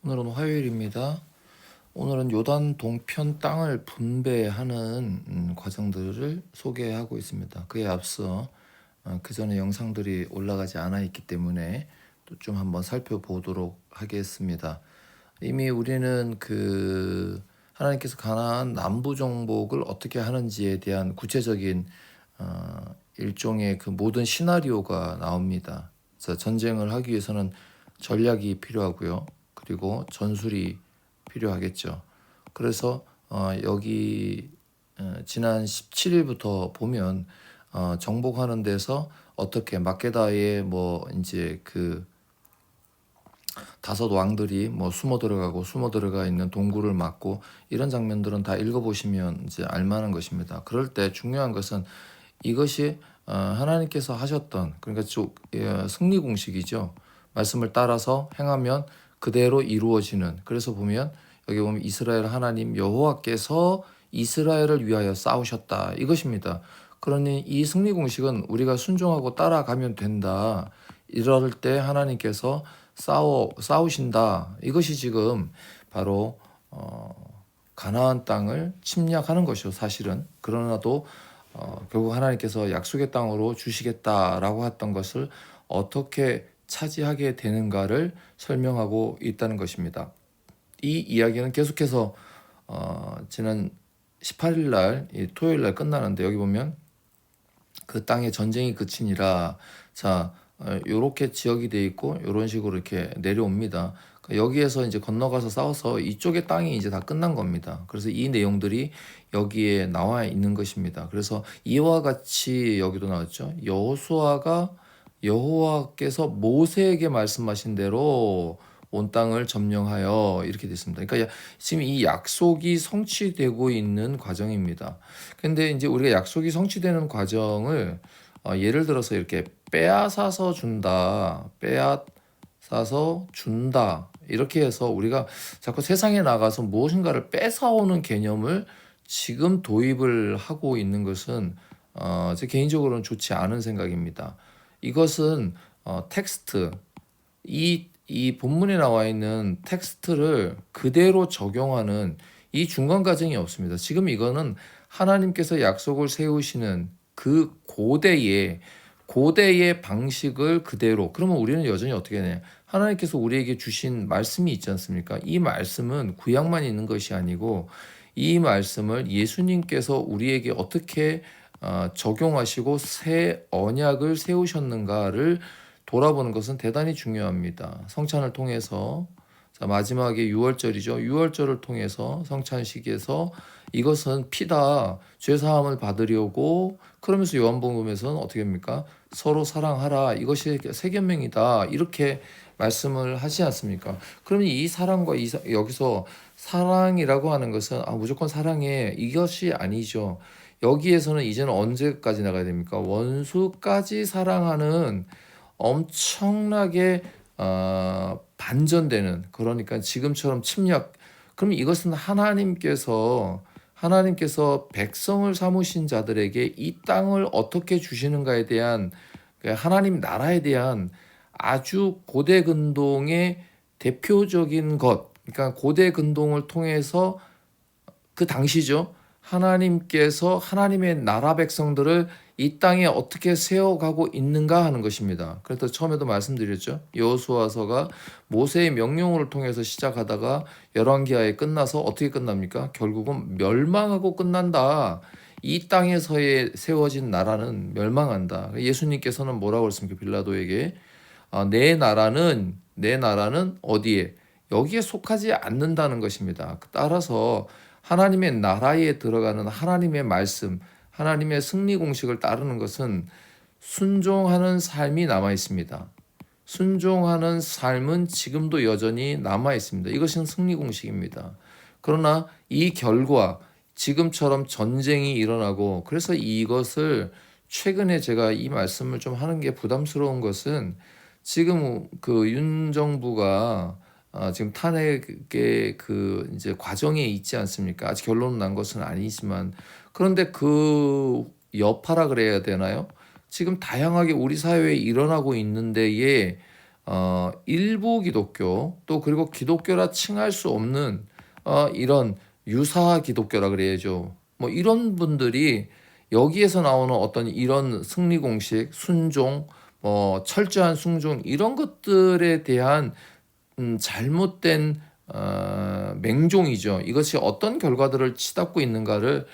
오늘은 화요일입니다. 오늘은 요단 동편 땅을 분배하는 과정들을 소개하고 있습니다. 그에 앞서 그 전에 영상들이 올라가지 않아 있기 때문에 또 좀 한번 살펴보도록 하겠습니다. 이미 우리는 하나님께서 가나안 남부 정복을 어떻게 하는지에 대한 구체적인 일종의 그 모든 시나리오가 나옵니다. 그래서 전쟁을 하기 위해서는 전략이 필요하고요. 그리고 전술이 필요하겠죠. 그래서 여기 지난 17일부터 보면 정복하는 데서 어떻게 막게다에 뭐 이제 그 다섯 왕들이 뭐 숨어 들어가 있는 동굴을 막고 이런 장면들은 다 읽어보시면 이제 알만한 것입니다. 그럴 때 중요한 것은 이것이 하나님께서 하셨던 그러니까 승리 공식이죠. 말씀을 따라서 행하면 그대로 이루어지는. 그래서 보면 여기 보면 이스라엘 하나님 여호와께서 이스라엘을 위하여 싸우셨다 이것입니다. 그러니 이 승리 공식은 우리가 순종하고 따라가면 된다. 이럴 때 하나님께서 싸우신다. 이것이 지금 바로 가나안 땅을 침략하는 것이죠. 사실은 그러나도 결국 하나님께서 약속의 땅으로 주시겠다라고 했던 것을 어떻게 차지하게 되는가를 설명하고 있다는 것입니다. 이 이야기는 계속해서 지난 18일 날 토요일 날 끝나는데 여기 보면 그 땅에 전쟁이 그치니라. 자, 요렇게 지역이 돼 있고 요런 식으로 이렇게 내려옵니다. 그러니까 여기에서 이제 건너가서 싸워서 이쪽의 땅이 이제 다 끝난 겁니다. 그래서 이 내용들이 여기에 나와 있는 것입니다. 그래서 이와 같이 여기도 나왔죠. 여호와께서 모세에게 말씀하신 대로 온 땅을 점령하여 이렇게 됐습니다. 그러니까 지금 이 약속이 성취되고 있는 과정입니다. 근데 이제 우리가 약속이 성취되는 과정을 예를 들어서 이렇게 빼앗아서 준다 이렇게 해서 우리가 자꾸 세상에 나가서 무엇인가를 뺏어오는 개념을 지금 도입을 하고 있는 것은 제 개인적으로는 좋지 않은 생각입니다. 이것은 텍스트 이 본문에 나와 있는 텍스트를 그대로 적용하는 이 중간 과정이 없습니다. 지금 이거는 하나님께서 약속을 세우시는 그 고대의 방식을 그대로. 그러면 우리는 여전히 어떻게 하냐? 하나님께서 우리에게 주신 말씀이 있지 않습니까? 이 말씀은 구약만 있는 것이 아니고 이 말씀을 예수님께서 우리에게 어떻게 적용하시고 새 언약을 세우셨는가를 돌아보는 것은 대단히 중요합니다. 성찬을 통해서 자, 마지막에 6월절이죠. 6월절을 통해서 성찬식에서 이것은 피다. 죄 사함을 받으려고 그러면서 요한복음에서는 어떻게 합니까? 서로 사랑하라. 이것이 세계명이다. 이렇게 말씀을 하지 않습니까? 그러면 이 사랑과 여기서 사랑이라고 하는 것은 무조건 사랑해. 이것이 아니죠. 여기에서는 이제는 언제까지 나가야 됩니까? 원수까지 사랑하는 엄청나게 반전되는 그러니까 지금처럼 침략 그럼 이것은 하나님께서 백성을 삼으신 자들에게 이 땅을 어떻게 주시는가에 대한 하나님 나라에 대한 아주 고대 근동의 대표적인 것 그러니까 고대 근동을 통해서 그 당시죠. 하나님께서 하나님의 나라 백성들을 이 땅에 어떻게 세워가고 있는가 하는 것입니다. 그래서 처음에도 말씀드렸죠. 여호수아서가 모세의 명령을 통해서 시작하다가 열왕기하에 끝나서 어떻게 끝납니까? 결국은 멸망하고 끝난다. 이 땅에서의 세워진 나라는 멸망한다. 예수님께서는 뭐라고 했습니까? 빌라도에게 내 나라는 어디에? 여기에 속하지 않는다는 것입니다. 따라서 하나님의 나라에 들어가는 하나님의 말씀, 하나님의 승리 공식을 따르는 것은 순종하는 삶이 남아 있습니다. 순종하는 삶은 지금도 여전히 남아 있습니다. 이것은 승리 공식입니다. 그러나 이 결과 지금처럼 전쟁이 일어나고 그래서 이것을 최근에 제가 이 말씀을 좀 하는 게 부담스러운 것은 지금 그 윤 정부가 지금 탄핵의 그 이제 과정에 있지 않습니까? 아직 결론 난 것은 아니지만 그런데 그 여파라 그래야 되나요? 지금 다양하게 우리 사회에 일어나고 있는데에 일부 기독교 또 그리고 기독교라 칭할 수 없는 이런 유사 기독교라 그래야죠. 뭐 이런 분들이 여기에서 나오는 어떤 이런 승리 공식, 순종, 철저한 순종 이런 것들에 대한 잘못된 맹종이죠. 이것이 어떤 결과들을 치닫고 있는가를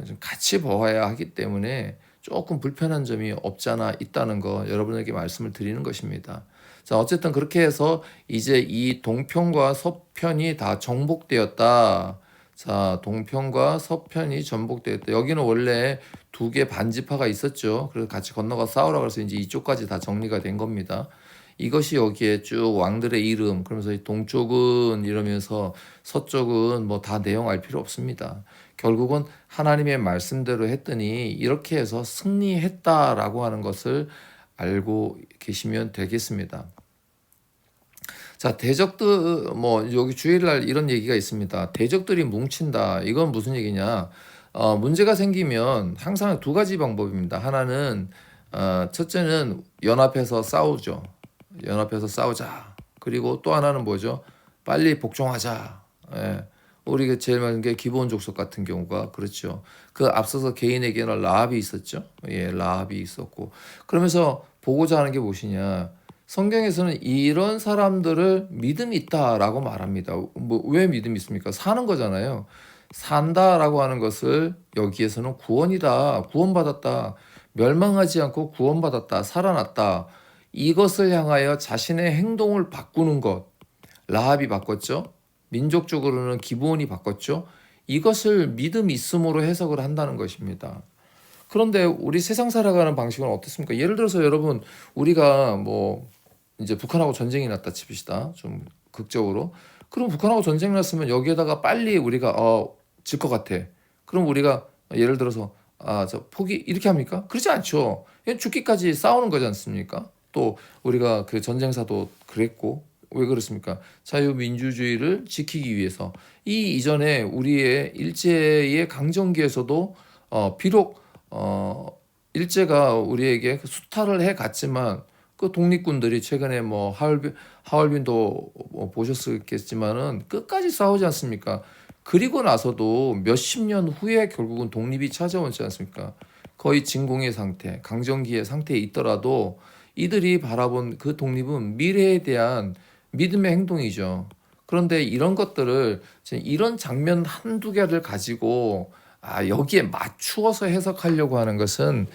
좀 같이 보아야 하기 때문에 조금 불편한 점이 없잖아 있다는 거 여러분에게 말씀을 드리는 것입니다. 자, 어쨌든 그렇게 해서 이제 이 동편과 서편이 다 정복되었다. 자, 동편과 서편이 전복되었다. 여기는 원래 두 개 반지파가 있었죠. 그래서 같이 건너가 싸우라 그래서 이제 이쪽까지 다 정리가 된 겁니다. 이것이 여기에 쭉 왕들의 이름, 그러면서 동쪽은 이러면서 서쪽은 뭐 다 내용 알 필요 없습니다. 결국은 하나님의 말씀대로 했더니 이렇게 해서 승리했다라고 하는 것을 알고 계시면 되겠습니다. 자, 대적들 여기 주일날 이런 얘기가 있습니다. 대적들이 뭉친다. 이건 무슨 얘기냐? 문제가 생기면 항상 두 가지 방법입니다. 하나는 첫째는 연합해서 싸우죠. 연합해서 싸우자. 그리고 또 하나는 뭐죠? 빨리 복종하자. 예. 우리가 제일 많은 게 기브온 족속 같은 경우가 그렇죠. 그 앞서서 개인에게는 라합이 있었죠. 예, 라합이 있었고. 그러면서 보고자 하는 게 무엇이냐? 성경에서는 이런 사람들을 믿음이 있다라고 말합니다. 왜 믿음이 있습니까? 사는 거잖아요. 산다라고 하는 것을 여기에서는 구원이다. 구원받았다. 멸망하지 않고 구원받았다. 살아났다. 이것을 향하여 자신의 행동을 바꾸는 것. 라합이 바꿨죠. 민족적으로는 기브온이 바꿨죠. 이것을 믿음 있음으로 해석을 한다는 것입니다. 그런데 우리 세상 살아가는 방식은 어떻습니까? 예를 들어서 여러분 우리가 이제 북한하고 전쟁이 났다 칩시다. 좀 극적으로. 그럼 북한하고 전쟁이 났으면 여기에다가 빨리 우리가 질 것 같아. 그럼 우리가 예를 들어서 저 포기 이렇게 합니까? 그렇지 않죠. 죽기까지 싸우는 거지 않습니까? 또 우리가 그 전쟁사도 그랬고 왜 그렇습니까? 자유민주주의를 지키기 위해서 이 이전에 우리의 일제의 강점기에서도 비록 일제가 우리에게 수탈을 해 갔지만 그 독립군들이 최근에 하얼빈도 보셨겠지만은 끝까지 싸우지 않습니까? 그리고 나서도 몇십 년 후에 결국은 독립이 찾아오지 않습니까? 거의 진공의 상태, 강점기의 상태에 있더라도 이들이 바라본 그 독립은 미래에 대한 믿음의 행동이죠. 그런데 이런 것들을 이런 장면 한두 개를 가지고 여기에 맞추어서 해석하려고 하는 것은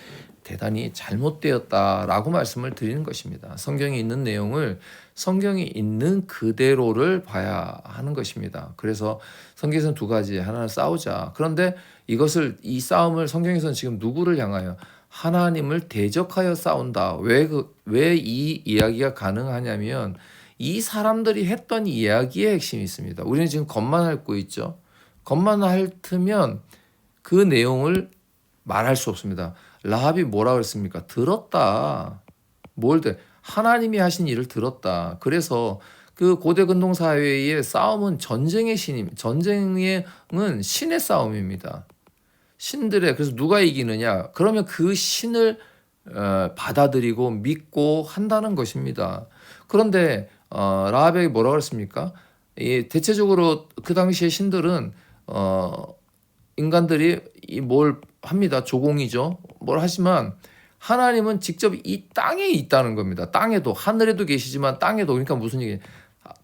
대단히 잘못되었다라고 말씀을 드리는 것입니다. 성경에 있는 내용을 성경이 있는 그대로를 봐야 하는 것입니다. 그래서 성경에서는 두 가지, 하나는 싸우자. 그런데 이 싸움을 성경에서는 지금 누구를 향하여? 하나님을 대적하여 싸운다. 왜 이 이야기가 가능하냐면 이 사람들이 했던 이야기의 핵심이 있습니다. 우리는 지금 겉만 핥고 있죠. 겉만 핥으면 그 내용을 말할 수 없습니다. 라합이 뭐라 그랬습니까? 들었다. 하나님이 하신 일을 들었다. 그래서 그 고대 근동 사회의 싸움은 전쟁은 신의 싸움입니다. 그래서 누가 이기느냐? 그러면 그 신을 받아들이고 믿고 한다는 것입니다. 그런데 라합에게 뭐라 그랬습니까? 대체적으로 그 당시의 신들은 인간들이 뭘 합니다. 조공이죠. 뭘 하지만 하나님은 직접 이 땅에 있다는 겁니다. 땅에도 하늘에도 계시지만 땅에도 그러니까 무슨 얘기?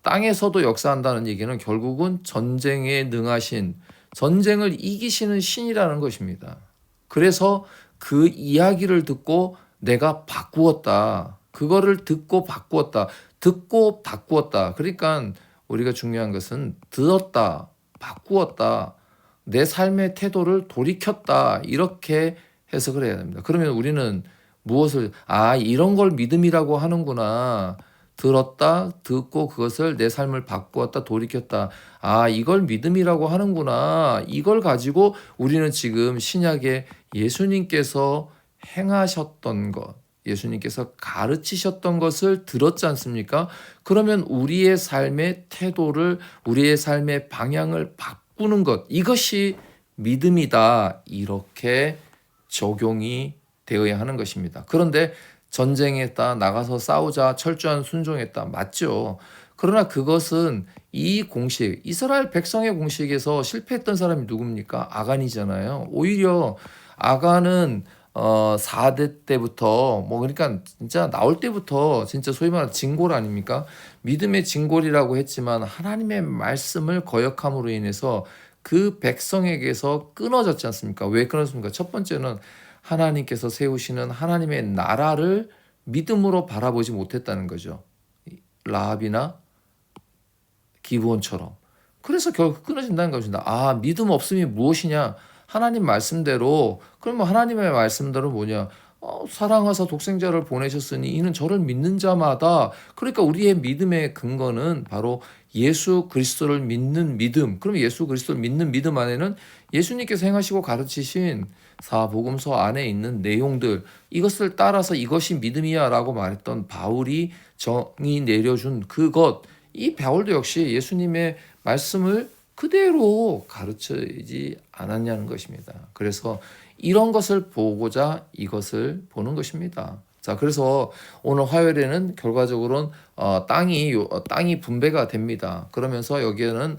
땅에서도 역사한다는 얘기는 결국은 전쟁에 능하신 전쟁을 이기시는 신이라는 것입니다. 그래서 그 이야기를 듣고 내가 바꾸었다. 그거를 듣고 바꾸었다. 듣고 바꾸었다. 그러니까 우리가 중요한 것은 들었다. 바꾸었다. 내 삶의 태도를 돌이켰다. 이렇게 해석을 해야 됩니다. 그러면 우리는 이런 걸 믿음이라고 하는구나. 들었다, 듣고 그것을 내 삶을 바꾸었다, 돌이켰다. 이걸 믿음이라고 하는구나. 이걸 가지고 우리는 지금 신약에 예수님께서 행하셨던 것, 예수님께서 가르치셨던 것을 들었지 않습니까? 그러면 우리의 삶의 태도를, 우리의 삶의 방향을 바꾸는 것, 이것이 믿음이다. 이렇게 적용이 되어야 하는 것입니다. 그런데 전쟁했다, 나가서 싸우자, 철저한 순종했다. 맞죠. 그러나 그것은 이 공식, 이스라엘 백성의 공식에서 실패했던 사람이 누굽니까? 아간이잖아요. 오히려 아간은 4대 때부터 뭐 그러니까 진짜 나올 때부터 진짜 소위 말하는 진골 아닙니까? 믿음의 진골이라고 했지만 하나님의 말씀을 거역함으로 인해서 그 백성에게서 끊어졌지 않습니까? 왜 끊어졌습니까? 첫 번째는 하나님께서 세우시는 하나님의 나라를 믿음으로 바라보지 못했다는 거죠. 라합이나 기브온처럼. 그래서 결국 끊어진다는 것입니다. 아, 믿음 없음이 무엇이냐? 하나님 말씀대로, 그러면 하나님의 말씀대로 뭐냐? 사랑하사 독생자를 보내셨으니 이는 저를 믿는 자마다, 그러니까 우리의 믿음의 근거는 바로 예수 그리스도를 믿는 믿음. 그럼 예수 그리스도를 믿는 믿음 안에는 예수님께서 행하시고 가르치신 사복음서 안에 있는 내용들, 이것을 따라서 이것이 믿음이야라고 말했던 바울이 정의 내려준 그것, 이 바울도 역시 예수님의 말씀을 그대로 가르치지 않았냐는 것입니다. 그래서 이런 것을 보고자 이것을 보는 것입니다. 자, 그래서 오늘 화요일에는 결과적으로는 땅이 분배가 됩니다. 그러면서 여기에는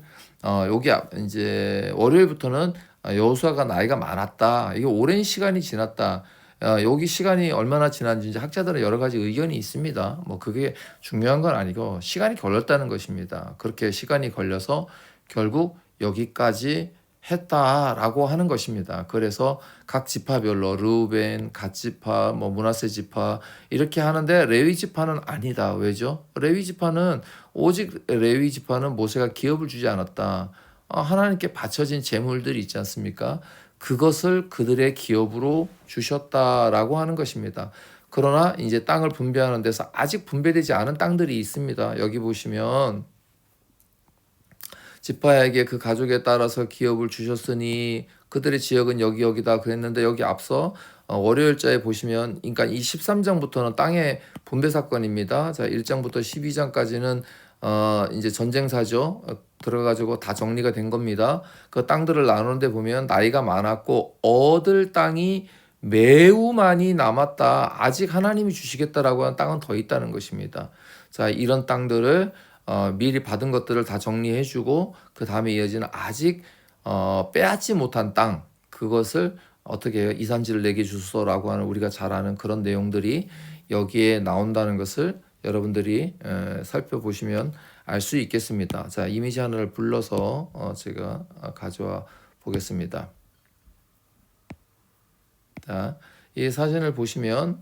여기 이제 월요일부터는 여호수아가 나이가 많았다. 이게 오랜 시간이 지났다. 여기 시간이 얼마나 지난지 이제 학자들은 여러 가지 의견이 있습니다. 뭐 그게 중요한 건 아니고 시간이 걸렸다는 것입니다. 그렇게 시간이 걸려서 결국 여기까지 했다라고 하는 것입니다. 그래서 각 지파별로 르우벤, 갓 지파, 뭐 므낫세 지파 이렇게 하는데 레위 지파는 아니다. 왜죠? 레위 지파는 오직 레위 지파는 모세가 기업을 주지 않았다. 하나님께 바쳐진 재물들이 있지 않습니까? 그것을 그들의 기업으로 주셨다라고 하는 것입니다. 그러나 이제 땅을 분배하는 데서 아직 분배되지 않은 땅들이 있습니다. 여기 보시면 지파에게 그 가족에 따라서 기업을 주셨으니 그들의 지역은 여기다 그랬는데 여기 앞서 월요일자에 보시면 그러니까 이 13장부터는 땅의 분배 사건입니다. 자, 1장부터 12장까지는 이제 전쟁사죠. 들어가지고 다 정리가 된 겁니다. 그 땅들을 나누는데 보면 나이가 많았고 얻을 땅이 매우 많이 남았다. 아직 하나님이 주시겠다라고 하는 땅은 더 있다는 것입니다. 자, 이런 땅들을 미리 받은 것들을 다 정리해주고 그 다음에 이어지는 아직 빼앗지 못한 땅, 그것을 어떻게 해요? 이산지를 내게 주소서라고 하는 우리가 잘 아는 그런 내용들이 여기에 나온다는 것을 여러분들이 살펴보시면 알 수 있겠습니다. 자, 이미지 하나를 불러서 제가 가져와 보겠습니다. 자, 이 사진을 보시면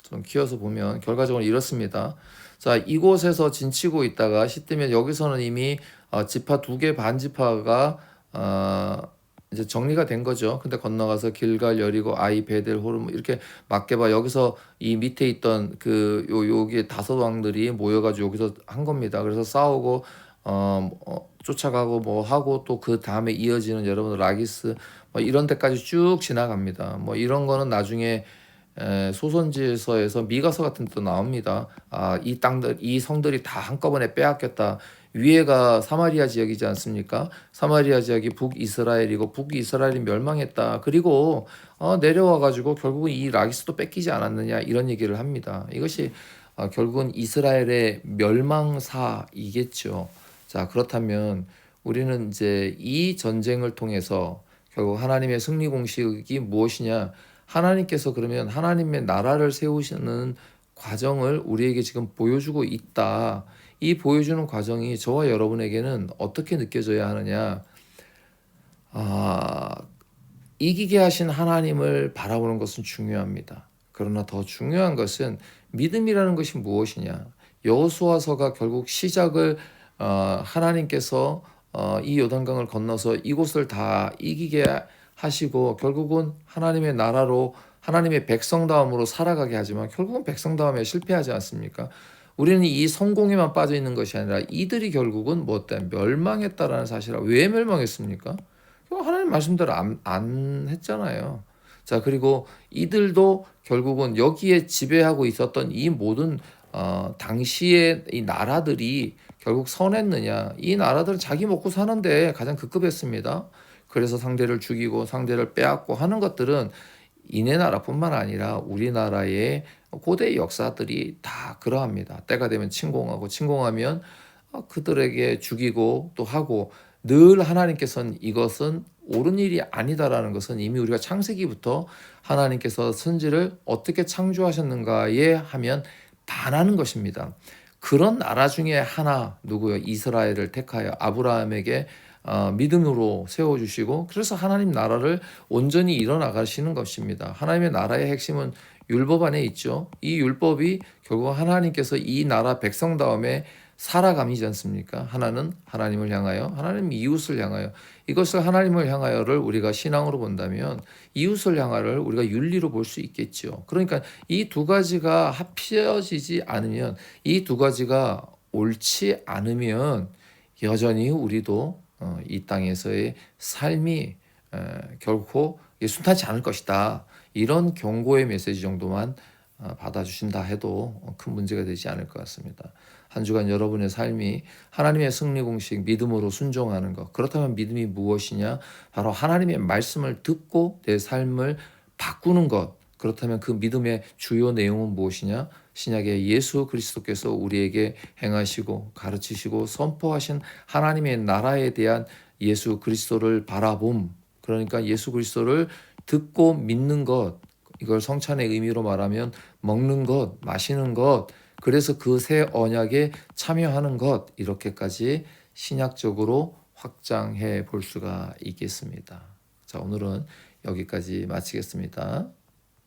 좀 키워서 보면 결과적으로 이렇습니다. 자, 이곳에서 진치고 있다가 시뜨면 여기서는 이미 지파 2개 반 지파가 이제 정리가 된 거죠. 근데 건너가서 길갈, 여리고, 아이, 베델, 호르몬 이렇게 막게바 여기서 이 밑에 있던 그 여기 5왕들이 모여가지고 여기서 한 겁니다. 그래서 싸우고 쫓아가고 뭐 하고 또 그 다음에 이어지는 여러분 라기스 뭐 이런 데까지 쭉 지나갑니다. 뭐 이런 거는 나중에 소선지서에서 미가서 같은 데도 나옵니다. 이 땅들, 이 성들이 다 한꺼번에 빼앗겼다. 위에가 사마리아 지역이지 않습니까? 사마리아 지역이 북이스라엘이고 북이스라엘이 멸망했다. 그리고 내려와 가지고 결국은 이 라기스도 뺏기지 않았느냐 이런 얘기를 합니다. 이것이 결국은 이스라엘의 멸망사이겠죠. 자, 그렇다면 우리는 이제 이 전쟁을 통해서 결국 하나님의 승리 공식이 무엇이냐? 하나님께서 그러면 하나님의 나라를 세우시는 과정을 우리에게 지금 보여주고 있다. 이 보여주는 과정이 저와 여러분에게는 어떻게 느껴져야 하느냐? 이기게 하신 하나님을 바라보는 것은 중요합니다. 그러나 더 중요한 것은 믿음이라는 것이 무엇이냐? 여호수아서가 결국 시작을 하나님께서 이 요단강을 건너서 이곳을 다 이기게 하시고 결국은 하나님의 나라로 하나님의 백성다움으로 살아가게 하지만 결국은 백성다움에 실패하지 않습니까? 우리는 이 성공에만 빠져 있는 것이 아니라 이들이 결국은 뭐 때문에 멸망했다라는 사실을 왜 멸망했습니까? 하나님 말씀대로 안 했잖아요. 자, 그리고 이들도 결국은 여기에 지배하고 있었던 이 모든 당시의 이 나라들이 결국 선했느냐? 이 나라들은 자기 먹고 사는데 가장 급급했습니다. 그래서 상대를 죽이고 상대를 빼앗고 하는 것들은 이내 나라뿐만 아니라 우리나라의 고대 역사들이 다 그러합니다. 때가 되면 침공하고 침공하면 그들에게 죽이고 또 하고, 늘 하나님께서는 이것은 옳은 일이 아니다라는 것은 이미 우리가 창세기부터 하나님께서 선지를 어떻게 창조하셨는가에 하면 반하는 것입니다. 그런 나라 중에 하나 누구요? 이스라엘을 택하여 아브라함에게 믿음으로 세워주시고, 그래서 하나님 나라를 온전히 이뤄나가시는 것입니다. 하나님의 나라의 핵심은 율법 안에 있죠. 이 율법이 결국 하나님께서 이 나라 백성 다음에 살아감이지 않습니까? 하나는 하나님을 향하여, 하나님 이웃을 향하여. 이것을 하나님을 향하여를 우리가 신앙으로 본다면 이웃을 향하여를 우리가 윤리로 볼 수 있겠죠. 그러니까 이 두 가지가 합쳐지지 않으면, 이 두 가지가 옳지 않으면 여전히 우리도 이 땅에서의 삶이 결코 순탄치 않을 것이다. 이런 경고의 메시지 정도만 받아주신다 해도 큰 문제가 되지 않을 것 같습니다. 한 주간 여러분의 삶이 하나님의 승리 공식 믿음으로 순종하는 것. 그렇다면 믿음이 무엇이냐? 바로 하나님의 말씀을 듣고 내 삶을 바꾸는 것. 그렇다면 그 믿음의 주요 내용은 무엇이냐? 신약의 예수 그리스도께서 우리에게 행하시고 가르치시고 선포하신 하나님의 나라에 대한 예수 그리스도를 바라봄. 그러니까 예수 그리스도를 듣고 믿는 것. 이걸 성찬의 의미로 말하면 먹는 것, 마시는 것, 그래서 그 새 언약에 참여하는 것, 이렇게까지 신약적으로 확장해 볼 수가 있겠습니다. 자, 오늘은 여기까지 마치겠습니다.